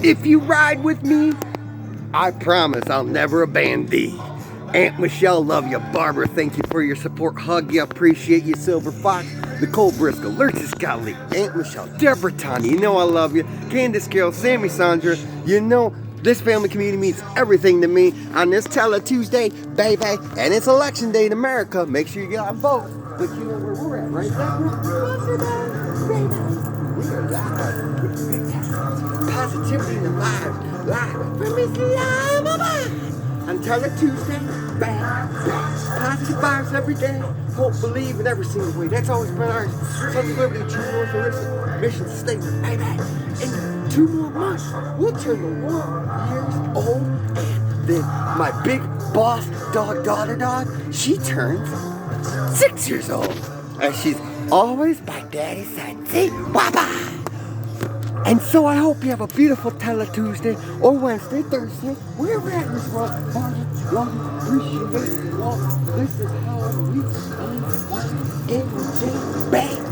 If you ride with me, I promise I'll never abandon thee. Aunt Michelle, love you. Barbara, thank you for your support. Hug you, appreciate you. Silver Fox, Nicole Briscoe, Lurchis Scully, Aunt Michelle, Deborah Tanya, you know I love you. Candace Carroll, Sammy Sandra, you know this family community means everything to me on this Tele Tuesday, baby. And it's election day in America. Make sure you get out and vote. But you know where we're at, right? We are live with good times, positivity in the lives, live from Islamabad. On Tele Tuesday, bang, bang, positive vibes every day, hope, believe in every single way. That's always been our Sons of Liberty, True North and mission statement, baby. In 2 more months, we'll turn the 1 years old, and then my big boss dog, she turns 6 years old. And she's always by daddy's side. See? Bye-bye. And so I hope you have a beautiful Tele Tuesday or Wednesday, Thursday, wherever at in this world. Love you, appreciate you all. This is how we everything bang,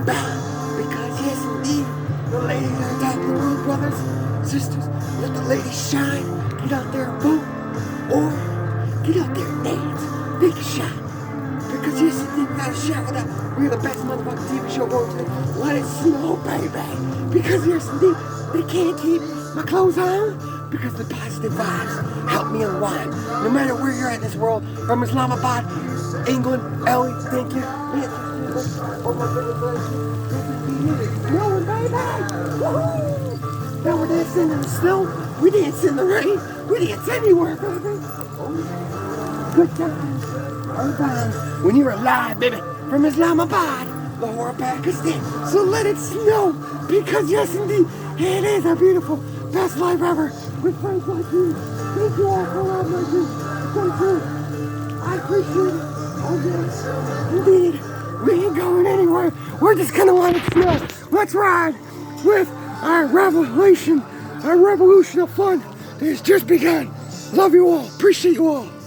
bang. Because yes, indeed, the ladies are top of the world, brothers, sisters. Let the ladies shine. Get out there and vote. Or get out there and dance. Take a shot. Because yes, indeed, we got a shot with that. We're the best motherfucking TV show going today. Let it snow, baby. Because yes, indeed, they can't keep my clothes on. Because the positive vibes help me unwind. No matter where you're at in this world, from Islamabad, England, Ellie, thank you. Oh my goodness, no, baby! Woohoo! Now we're dancing in the snow. We dance in the rain. We dance anywhere, baby. Oh, good times. Everybody, when you're alive, baby, from Islamabad, Lahore, Pakistan. So let it snow, because yes, indeed, it is a beautiful, best life ever with friends like you. Thank you all for allowing my dreams to come true. I appreciate it. Oh yes, indeed, we ain't going anywhere. We're just gonna let it snow. Let's ride with our revolution of fun that has just begun. Love you all. Appreciate you all.